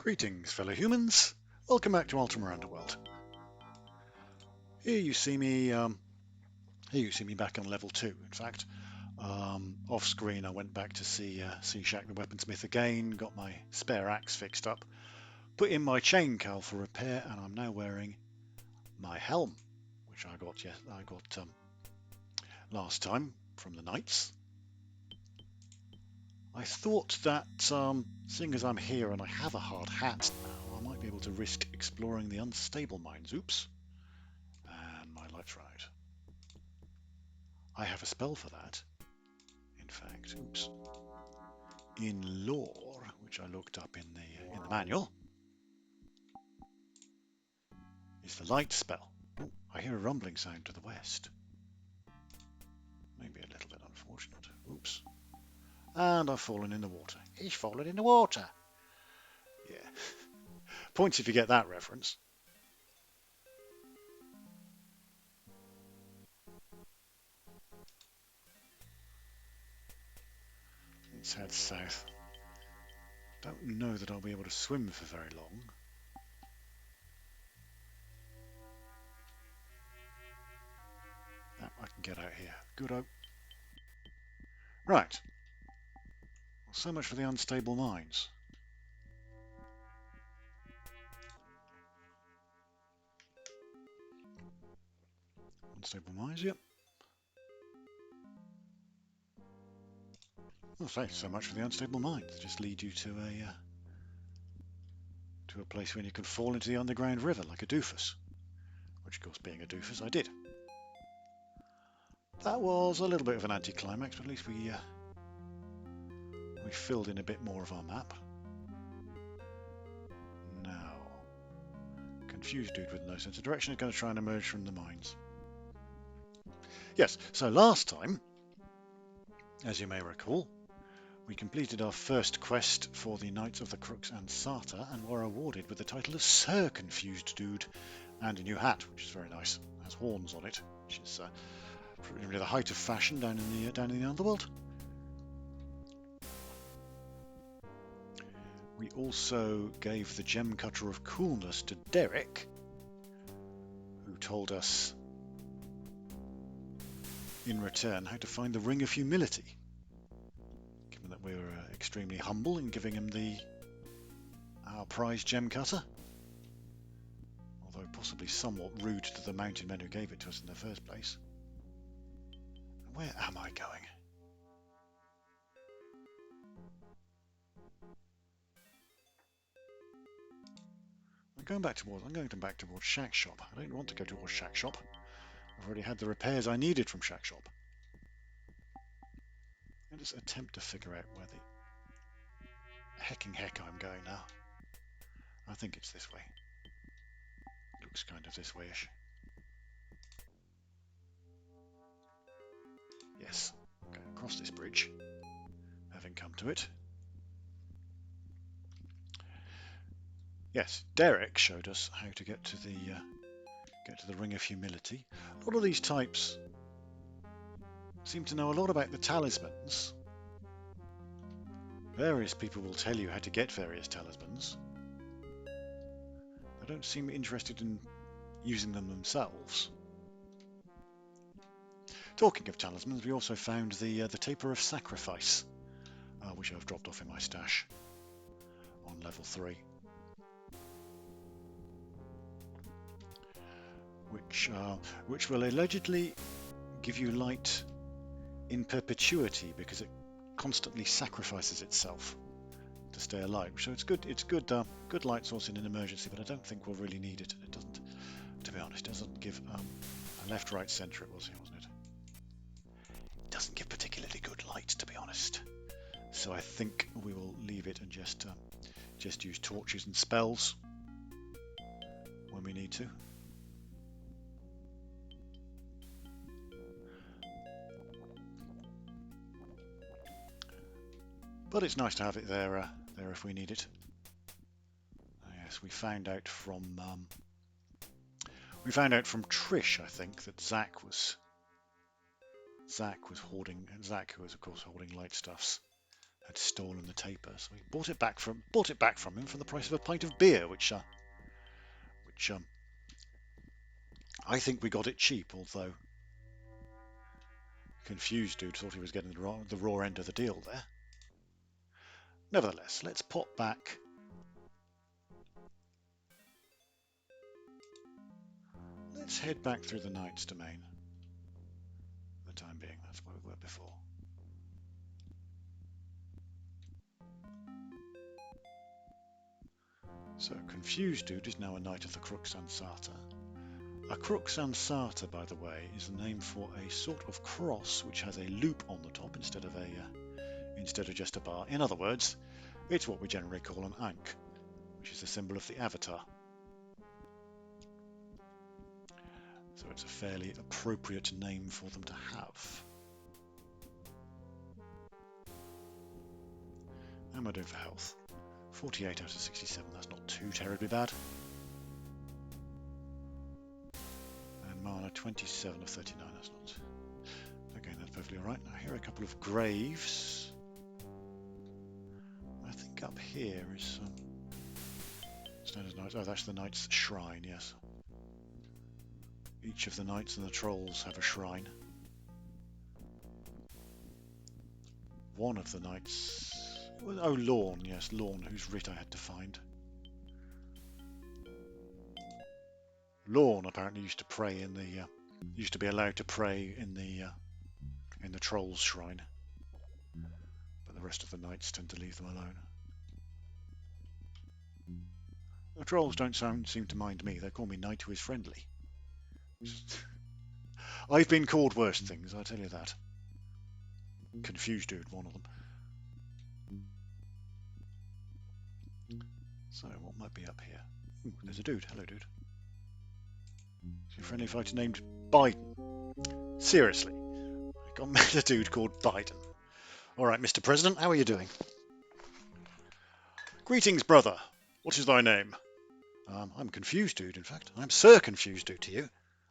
Greetings, fellow humans. Welcome back to Ultima Underworld. Here you see me back on level 2. In fact, off screen I went back to see Shack the weaponsmith again, got my spare axe fixed up, put in my chain cowl for repair, and I'm now wearing my helm, which I got last time from the knights. I thought that, seeing as I'm here and I have a hard hat now, I might be able to risk exploring the unstable mines. Oops. And my lights run out. I have a spell for that. In fact, oops. In lore, which I looked up in the manual, is the light spell. Ooh, I hear a rumbling sound to the west. Maybe a little bit unfortunate. Oops. And I've fallen in the water. He's fallen in the water. Yeah. Points if you get that reference. Let's head south. Don't know that I'll be able to swim for very long. I can get out here. Good-o. Right. Well, so much for the unstable mines. Unstable mines, yep. Well, so much for the unstable mines. They just lead you to a place where you can fall into the underground river like a doofus. Which, of course, being a doofus, I did. That was a little bit of an anticlimax, but at least we filled in a bit more of our map. Now, confused dude with no sense of direction is going to try and emerge from the mines. Yes, so last time, as you may recall, we completed our first quest for the Knights of the Crooks and Sarta and were awarded with the title of Sir Confused Dude and a new hat, which is very nice. It has horns on it, which is really the height of fashion down in the underworld. We also gave the Gem Cutter of Coolness to Derek, who told us in return how to find the Ring of Humility, given that we were extremely humble in giving him our prized Gem Cutter, although possibly somewhat rude to the mountain men who gave it to us in the first place. Where am I going? I'm going back towards Shack Shop. I don't want to go towards Shack Shop. I've already had the repairs I needed from Shack Shop. I'll just attempt to figure out where the hecking heck I'm going now. I think it's this way. Looks kind of this way-ish. Yes, okay, across this bridge, having come to it. Yes, Derek showed us how to get to the Ring of Humility. A lot of these types seem to know a lot about the talismans. Various people will tell you how to get various talismans. They don't seem interested in using them themselves. Talking of talismans, we also found the Taper of Sacrifice, which I've dropped off in my stash on level 3. Which will allegedly give you light in perpetuity because it constantly sacrifices itself to stay alive. So it's good. It's good light source in an emergency, but I don't think we'll really need it. It doesn't, to be honest, doesn't give a left, right, centre. It was here, wasn't it? It doesn't give particularly good light, to be honest. So I think we will leave it and just use torches and spells when we need to. But it's nice to have it there if we need it. Yes, we found out from Trish, I think, that Zach was hoarding. Zach, who was of course hoarding light stuffs, had stolen the taper, so we bought it back from him for the price of a pint of beer, which I think we got it cheap, although confused dude thought he was getting the raw end of the deal there. Nevertheless, let's pop back. Let's head back through the Knight's Domain. For the time being, that's where we were before. So, confused dude is now a Knight of the Crux Ansata. A Crux Ansata, by the way, is the name for a sort of cross which has a loop on the top instead of just a bar. In other words, it's what we generally call an Ankh, which is the symbol of the Avatar. So it's a fairly appropriate name for them to have. How am I doing for health? 48 out of 67, that's not too terribly bad. And mana, 27 of 39, that's not... Again, that's perfectly alright. Now here are a couple of graves. I think up here is some... Standard Knights. Oh, that's the Knight's Shrine, yes. Each of the Knights and the Trolls have a shrine. One of the Knights... Oh, Lorne, yes, Lorne, whose writ I had to find. Lorne apparently used to pray in the... used to be allowed to pray in the Troll's shrine. But the rest of the Knights tend to leave them alone. The Trolls don't seem to mind me. They call me Knight who is friendly. I've been called worse things, I tell you that. Confused dude, one of them. So, what might be up here? Ooh, there's a dude. Hello, dude. Is your friendly fighter named Biden? Seriously? I met a dude called Biden. Alright, Mr. President, how are you doing? Greetings, brother. What is thy name? I'm Confused Dude, in fact. I'm Sir Confused Dude to you.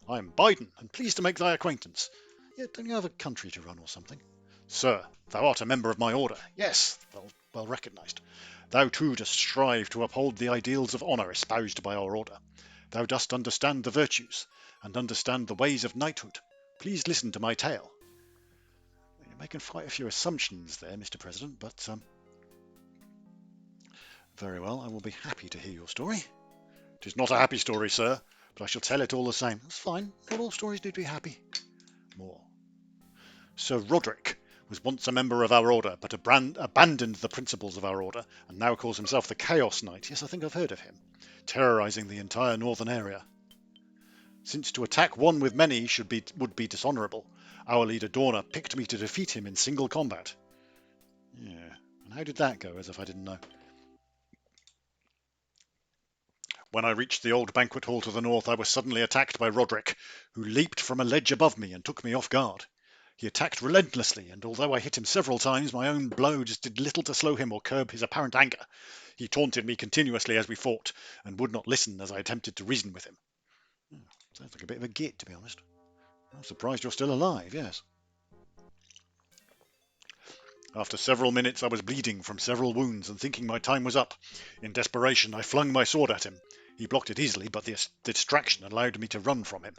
I am Biden, and pleased to make thy acquaintance. Yeah, don't you have a country to run or something? Sir, thou art a member of my order. Yes, well recognised. Thou too dost strive to uphold the ideals of honour espoused by our order. Thou dost understand the virtues, and understand the ways of knighthood. Please listen to my tale. You're making quite a few assumptions there, Mr. President, but very well, I will be happy to hear your story. It is not a happy story, sir, but I shall tell it all the same. That's fine. Not all stories need to be happy. More. Sir Rodrick was once a member of our order, but abandoned the principles of our order, and now calls himself the Chaos Knight. Yes, I think I've heard of him. Terrorising the entire northern area. Since to attack one with many would be dishonourable, our leader Dorna picked me to defeat him in single combat. Yeah, and how did that go, as if I didn't know? When I reached the old banquet hall to the north, I was suddenly attacked by Rodrick, who leaped from a ledge above me and took me off guard. He attacked relentlessly, and although I hit him several times, my own blow just did little to slow him or curb his apparent anger. He taunted me continuously as we fought, and would not listen as I attempted to reason with him. Sounds like a bit of a git, to be honest. I'm surprised you're still alive, yes. After several minutes I was bleeding from several wounds and thinking my time was up. In desperation I flung my sword at him. He blocked it easily, but the distraction allowed me to run from him.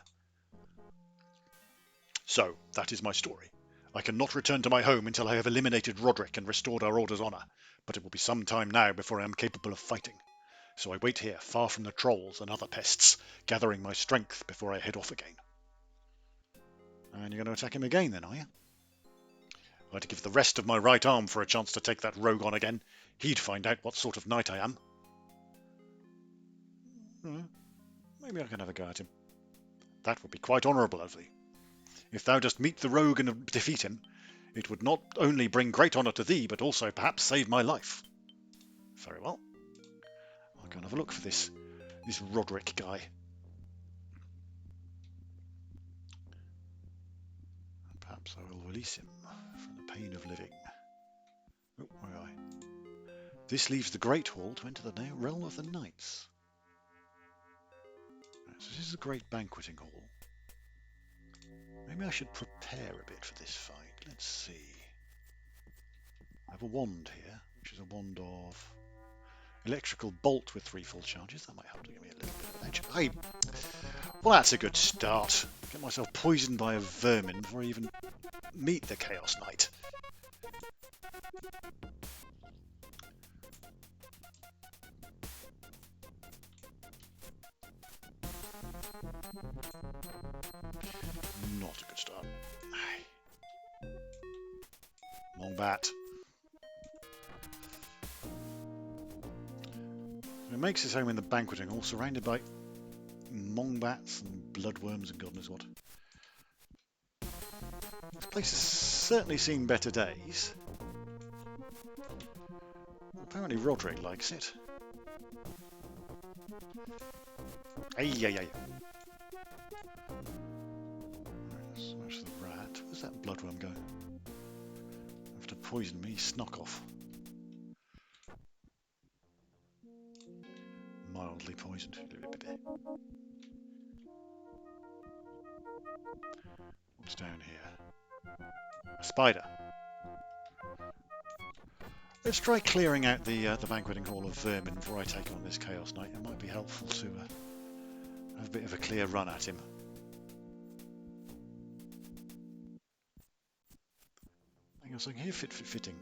So, that is my story. I cannot return to my home until I have eliminated Rodrick and restored our order's honour, but it will be some time now before I am capable of fighting. So I wait here, far from the trolls and other pests, gathering my strength before I head off again. And you're going to attack him again then, are you? I'd give the rest of my right arm for a chance to take that rogue on again. He'd find out what sort of knight I am. Maybe I can have a go at him. That would be quite honourable of thee. If thou dost meet the rogue and defeat him, it would not only bring great honour to thee, but also perhaps save my life. Very well. I'll go and have a look for this Rodrick guy. Perhaps I will release him from the pain of living. Oh, where am I? This leaves the Great Hall to enter the realm of the Knights. So this is the Great Banqueting Hall. Maybe I should prepare a bit for this fight. Let's see. have a wand here, which is a wand of electrical bolt with 3 full charges. That might help to give me a little bit of an edge. Well, that's a good start. Get myself poisoned by a vermin before I even meet the Chaos Knight. Not a good start. Mongbat. It makes its home in the banqueting hall, surrounded by mongbats and bloodworms and God knows what. This place has certainly seen better days. Apparently Rodrick likes it. Ay. Right, smash the rat. Where's that bloodworm go? After poison me, snuck off. Mildly poisoned. What's down here? A spider. Let's try clearing out the banqueting hall of vermin before I take on this Chaos Knight. It might be helpful to have a bit of a clear run at him. Hang on a second, here fitting.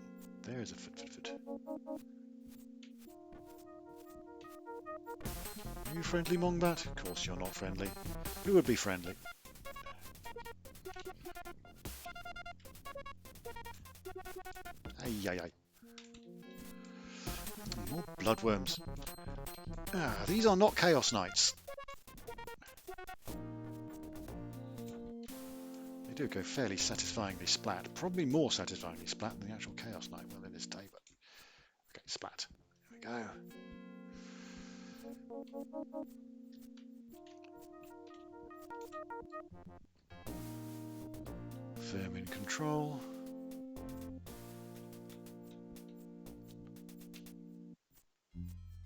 There's a fit. Are you friendly, Mongbat? Of course you're not friendly. Who would be friendly? Ay. More bloodworms. These are not Chaos Knights. They do go fairly satisfyingly splat. Probably more satisfyingly splat than the actual Chaos Knight will in this day, but okay, splat. There we go. Vermin control.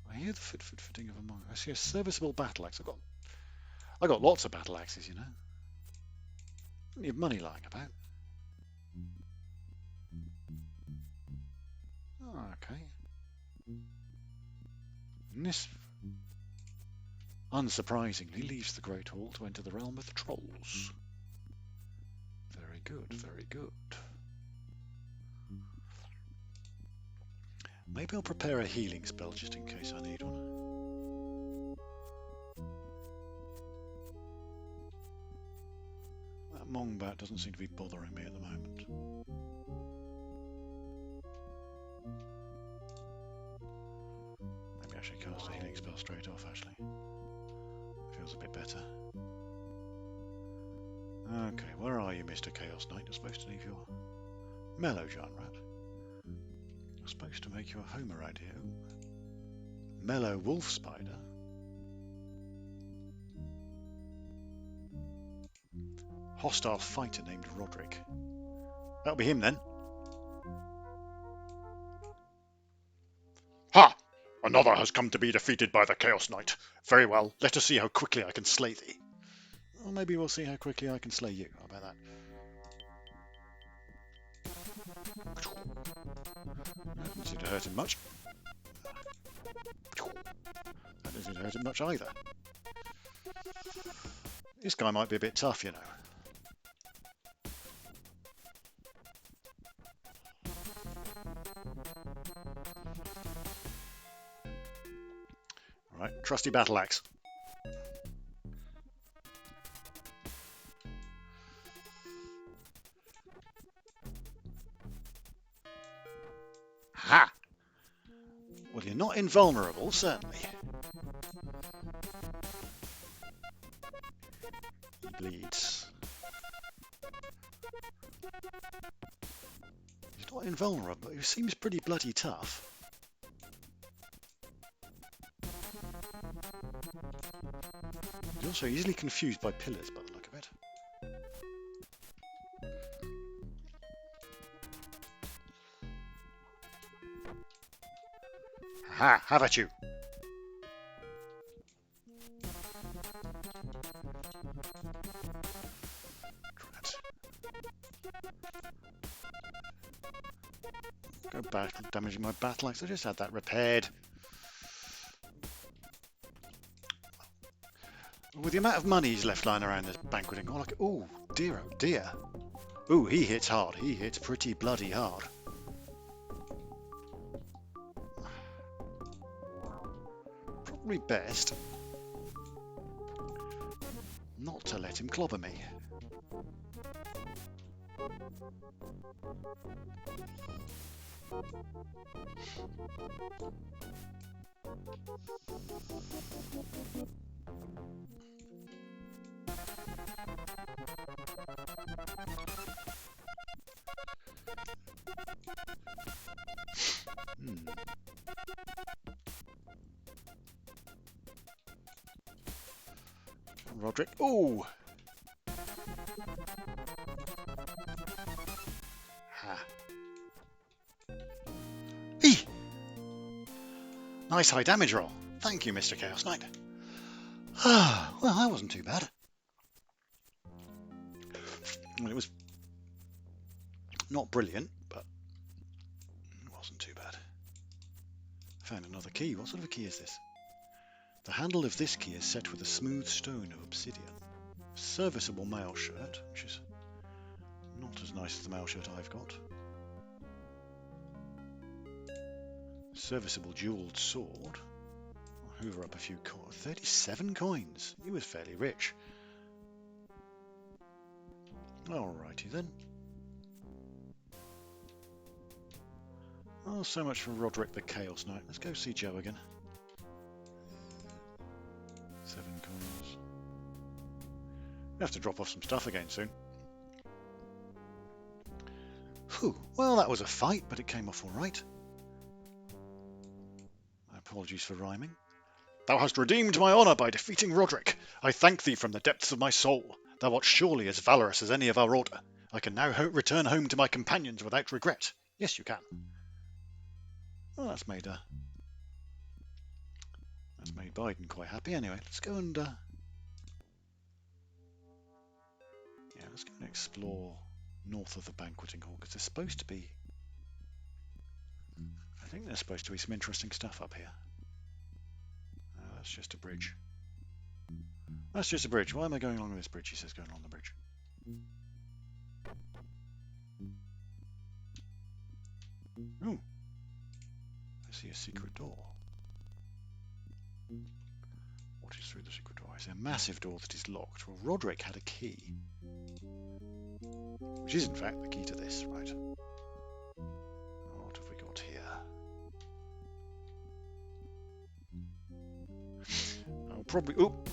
I hear the fitting of a monk. I see a serviceable battle axe. I got lots of battle axes, you know. Plenty of money lying about. Oh, okay. And this, unsurprisingly, leaves the Great Hall to enter the realm of the trolls. Very good, very good. Maybe I'll prepare a healing spell just in case I need one. That Mongbat doesn't seem to be bothering me at the moment. Maybe I should cast a healing spell straight off, actually. Feels a bit better. Okay, where are you, Mr. Chaos Knight? You're supposed to leave your mellow giant rat. You're supposed to make you a home around here. Mellow wolf spider. Hostile fighter named Rodrick. That'll be him then. Ha! Another has come to be defeated by the Chaos Knight. Very well, let us see how quickly I can slay thee. Or maybe we'll see how quickly I can slay you. How about that? That doesn't seem to hurt him much. That doesn't seem to hurt him much either. This guy might be a bit tough, you know. Alright, trusty battle axe. Ha! Well, you're not invulnerable, certainly. He bleeds. He's not invulnerable, he seems pretty bloody tough. He's also easily confused by pillars by the look of it. Ha! Have at you! Go damaging my battle axe. I just had that repaired. With the amount of money he's left lying around this banqueting hall, oh dear, oh dear. Ooh, he hits hard. He hits pretty bloody hard. Probably best not to let him clobber me. Rodrick. Ooh! Ha. Eee! Nice high damage roll. Thank you, Mr. Chaos Knight. Ah, well, that wasn't too bad. Well, it was not brilliant, but it wasn't too bad. Found another key. What sort of a key is this? The handle of this key is set with a smooth stone of obsidian. Serviceable mail shirt, which is not as nice as the mail shirt I've got. Serviceable jewelled sword. I'll hoover up a few coins. 37 coins. He was fairly rich. Alrighty then. Oh, so much for Rodrick the Chaos Knight. Let's go see Joe again. 7 coins. We have to drop off some stuff again soon. Whew. Well, that was a fight, but it came off all right. My apologies for rhyming. Thou hast redeemed my honour by defeating Rodrick. I thank thee from the depths of my soul. Thou art surely as valorous as any of our order. I can now return home to my companions without regret. Yes, you can. Well, that's made Biden quite happy. Anyway, let's go and let's go and explore north of the banqueting hall, because there's supposed to be, I think there's supposed to be some interesting stuff up here. Oh, that's just a bridge. That's just a bridge. Why am I going along this bridge? He says going along the bridge. Ooh. I see a secret door. What is through the secret door? I see a massive door that is locked. Well, Rodrick had a key. Which is in fact the key to this, right? What have we got here? I'll probably... Oop!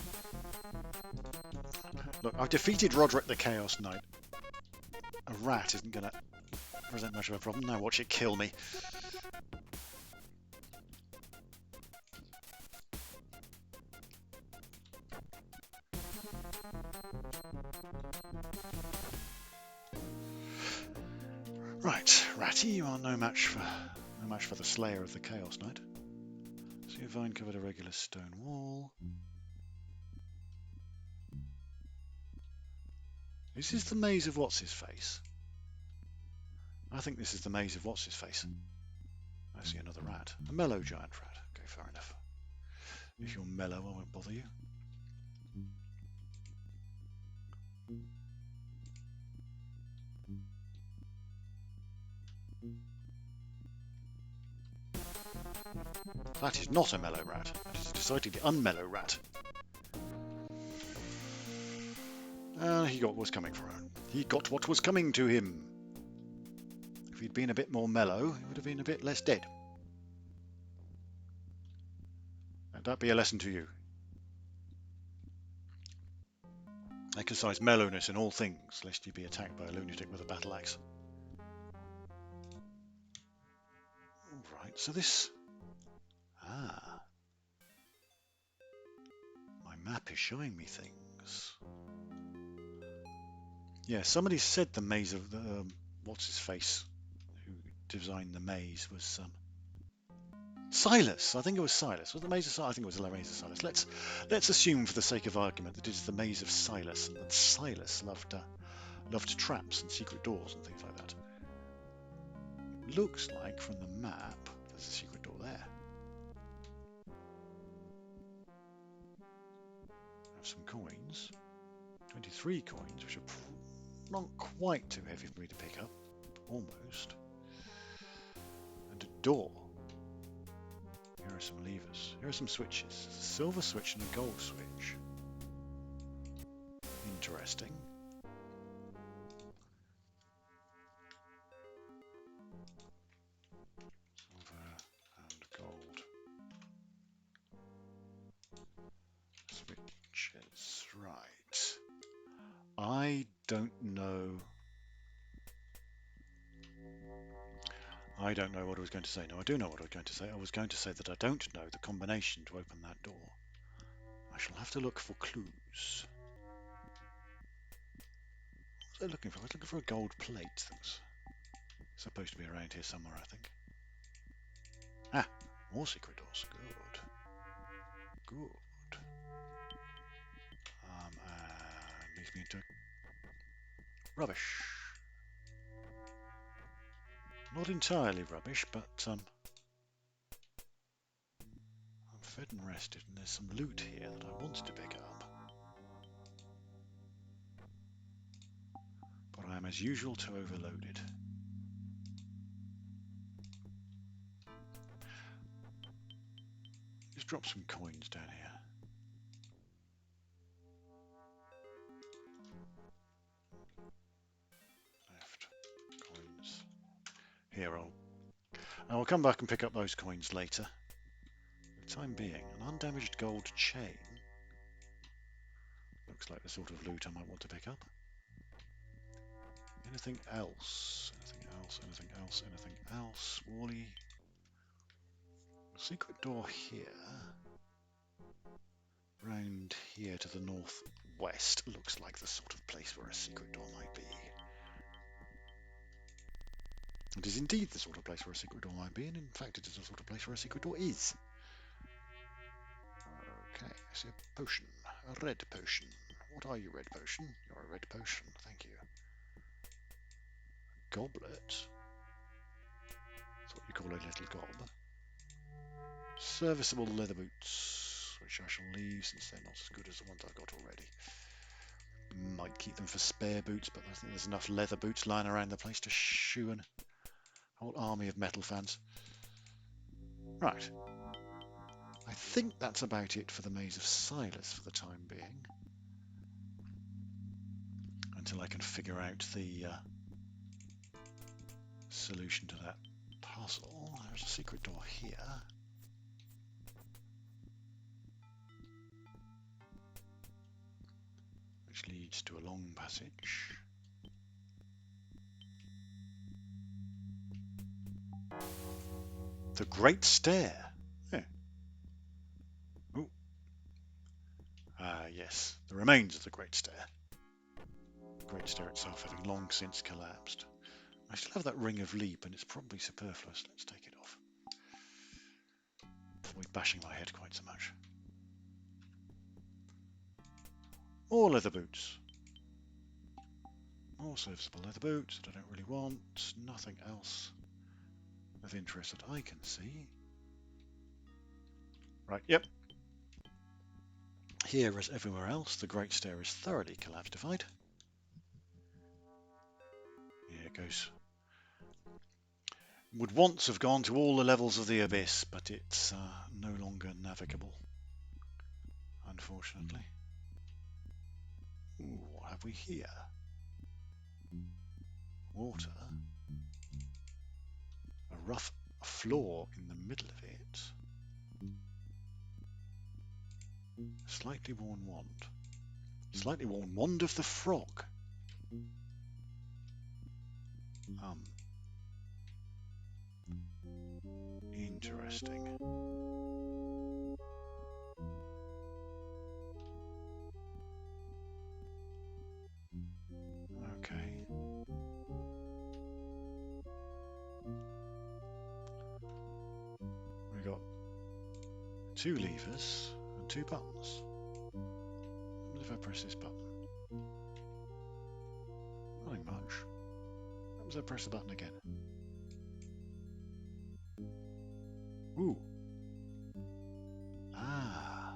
Look, I've defeated Rodrick the Chaos Knight. A rat isn't going to present much of a problem. Now watch it kill me. Right, Ratty, you are no match for the Slayer of the Chaos Knight. See a vine covered irregular stone wall. Is this the maze of what's his face? I think this is the maze of what's his face. I see another rat, a mellow giant rat. Okay, fair enough. If you're mellow, I won't bother you. That is not a mellow rat. That is a decidedly unmellow rat. He got what was coming for him. He got what was coming to him. If he'd been a bit more mellow, he would have been a bit less dead. Let that be a lesson to you. Exercise mellowness in all things, lest you be attacked by a lunatic with a battle axe. Alright, so this... my map is showing me things. Yeah, somebody said the maze of the... what's his face? Who designed the maze was... Silas! I think it was Silas. Was the maze of Silas? I think it was the maze of Silas. Let's assume for the sake of argument that it is the maze of Silas, and that Silas loved traps and secret doors and things like that. looks like from the map there's a secret door there. I have some coins. 23 coins, which are not quite too heavy for me to pick up. Almost. And a door. Here are some levers. Here are some switches. A silver switch and a gold switch. Interesting. Silver and gold. Switches. Right. I don't know. I don't know what I was going to say. No, I do know what I was going to say. I was going to say that I don't know the combination to open that door. I shall have to look for clues. What was I looking for? I was looking for a gold plate that was supposed to be around here somewhere, I think. Ah, more secret doors. Good. Good. And leads me into rubbish. Not entirely rubbish, but I'm fed and rested, and there's some loot here that I wanted to pick up. But I am, as usual, too overloaded. Just drop some coins down here. Left. Coins. Here, I'll come back and pick up those coins later. For the time being, an undamaged gold chain. Looks like the sort of loot I might want to pick up. Anything else? Anything else? Anything else? Anything else? Wally. Secret door here. Round here to the northwest. Looks like the sort of place where a secret door might be. It is indeed the sort of place where a secret door might be, and in fact it is the sort of place where a secret door is. Okay, I see a potion. A red potion. What are you, red potion? You're a red potion, thank you. Goblet. That's what you call a little gob. Serviceable leather boots, which I shall leave since they're not as good as the ones I've got already. Might keep them for spare boots, but I think there's enough leather boots lying around the place to shoe a whole army of metal fans. Right. I think that's about it for the Maze of Silas for the time being. Until I can figure out the solution to that puzzle. There's a secret door here. Which leads to a long passage. The Great Stair. Yeah. Ooh. Yes, the remains of the Great Stair. The Great Stair itself having long since collapsed. I still have that ring of leap, and it's probably superfluous. Let's take it off. Avoid bashing my head quite so much. More leather boots. More serviceable leather boots that I don't really want. Nothing else of interest that I can see. Right, yep. Here, as everywhere else, the Great Stair is thoroughly collapsified. Here it goes. Would once have gone to all the levels of the abyss, but it's no longer navigable, unfortunately. Ooh, what have we here? Water. A rough floor in the middle of it. A slightly worn wand. Slightly worn wand of the frog. Interesting. Okay. We got 2 levers and 2 buttons. What if I press this button? Nothing much. What if I press the button again? Ooh. Ah.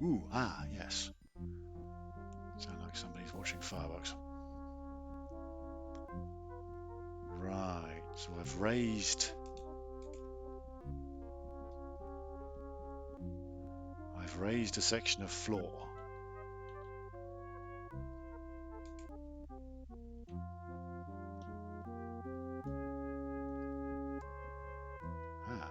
Ooh, ah, yes. Sound like somebody's watching fireworks. Right, so I've raised a section of floor. Ah.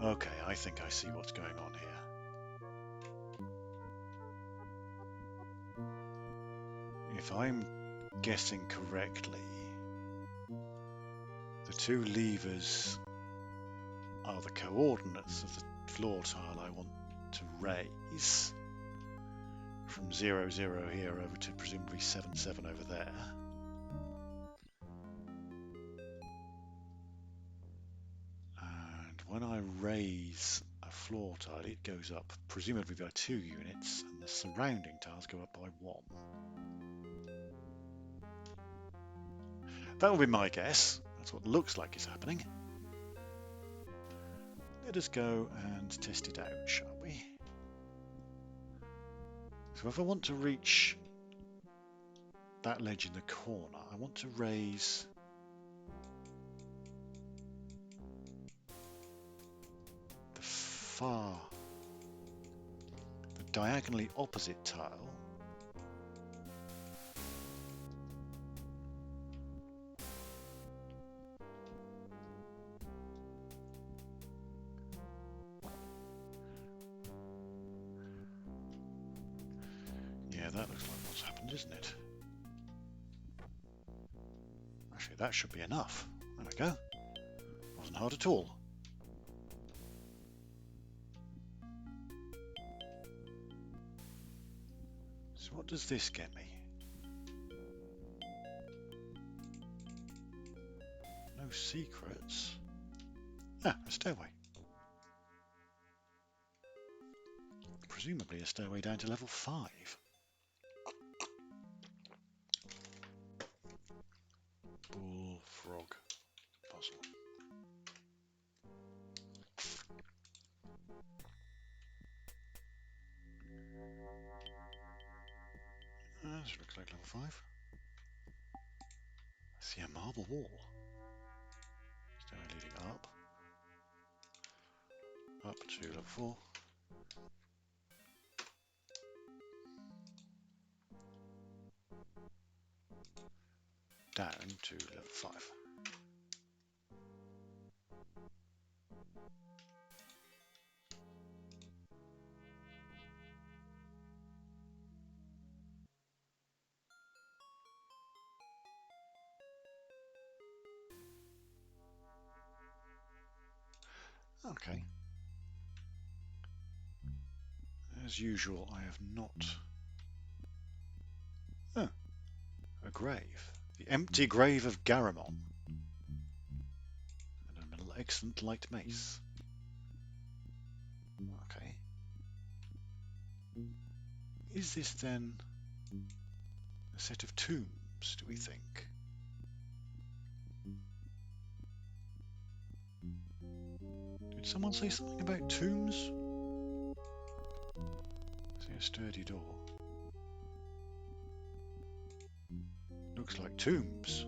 Okay, I think I see what's going on here. If I'm guessing correctly, the two levers are the coordinates of the floor tile I want to raise from 0, 0 here over to presumably 7, 7 over there. And when I raise a floor tile, it goes up presumably by 2 units, and the surrounding tiles go up by 1. That will be my guess. That's what looks like is happening. Let us go and test it out, shall we? So if I want to reach that ledge in the corner, I want to raise the diagonally opposite tile. Yeah, that looks like what's happened, isn't it? Actually, that should be enough. There we go. Wasn't hard at all. So what does this get me? No secrets. Ah, a stairway. Presumably a stairway down to level 5. Bullfrog puzzle. This looks like level 5. I see a marble wall. Stairway leading up. Up to level 4. Down to level 5. Okay. As usual, I have not... Oh, a grave. The empty grave of Garamon. And an excellent light mace. Okay. Is this then a set of tombs, do we think? Did someone say something about tombs? See a sturdy door. Looks like tombs.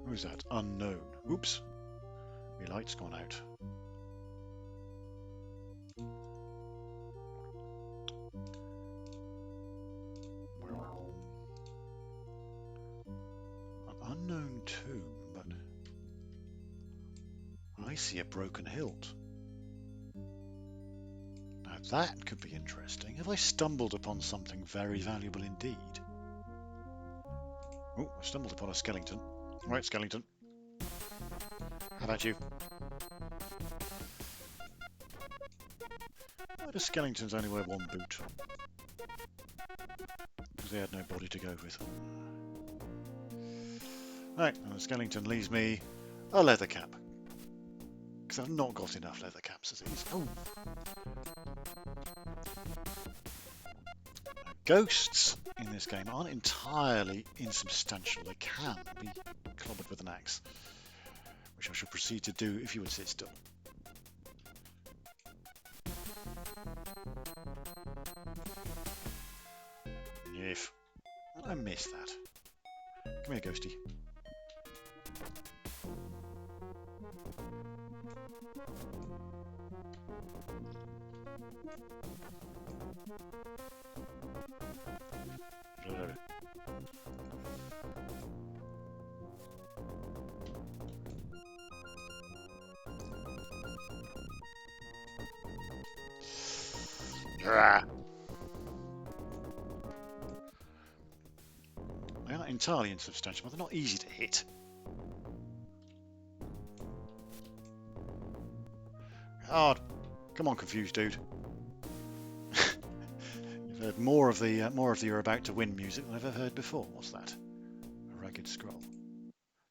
Who is that? Unknown. Oops. My light's gone out. An unknown tomb, but I see a broken hilt. Now that could be interesting. Have I stumbled upon something very valuable indeed? Oh, I stumbled upon a skeleton. Right, skeleton. How about you? Why do skeletons only wear one boot? Because they had no body to go with. Right, and the skeleton leaves me a leather cap. Because I've not got enough leather caps as it is. Oh! Ghosts in this game aren't entirely insubstantial. They can be clobbered with an axe, which I shall proceed to do if you would sit still. If I missed that. Come here, Ghosty. They aren't entirely insubstantial, but they're not easy to hit. Hard. Come on, confused dude. You've heard more of the "you're about to win" music than I've ever heard before. What's that? A ragged scroll.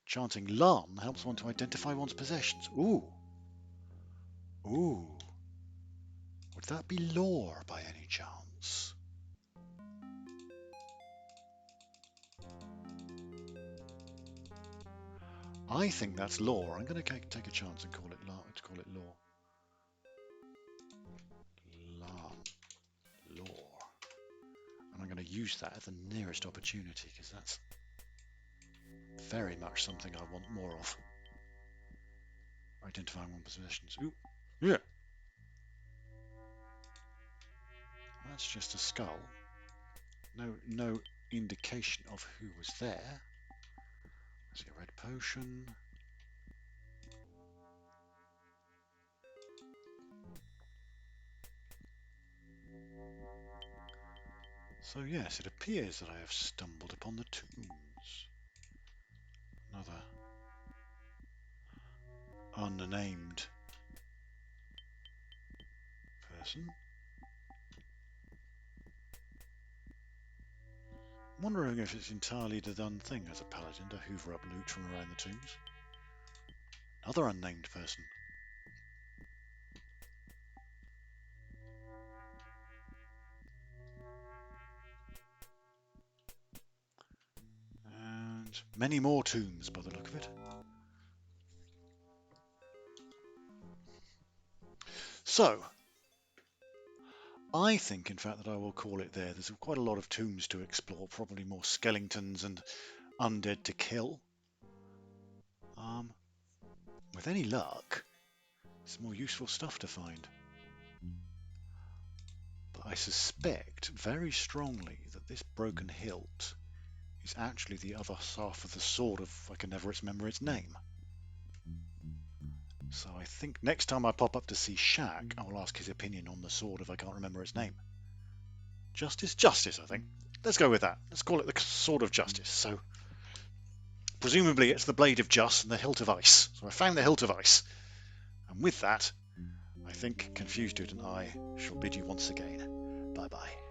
Chanting "Lan" helps one to identify one's possessions. Ooh. Ooh. Would that be lore by any chance? I think that's lore. I'm going to take a chance and call it lore. Lore. And I'm going to use that at the nearest opportunity because that's very much something I want more of. Identifying one's possessions. Ooh. Yeah. That's just a skull. No indication of who was there. I see a red potion. So yes, it appears that I have stumbled upon the tombs. Another unnamed person. I'm wondering if it's entirely the done thing as a paladin to hoover up loot from around the tombs. Another unnamed person. And many more tombs by the look of it. So, I think in fact that I will call it there. There's quite a lot of tombs to explore, probably more skeletons and undead to kill. With any luck, there's more useful stuff to find. But I suspect very strongly that this broken hilt is actually the other half of the sword of I can never remember its name. So I think next time I pop up to see Shaq, I will ask his opinion on the sword if I can't remember its name. Justice, I think. Let's go with that. Let's call it the Sword of Justice. So presumably it's the Blade of Just and the Hilt of Ice. So I found the Hilt of Ice. And with that, I think Confused Dude and I shall bid you once again. Bye-bye.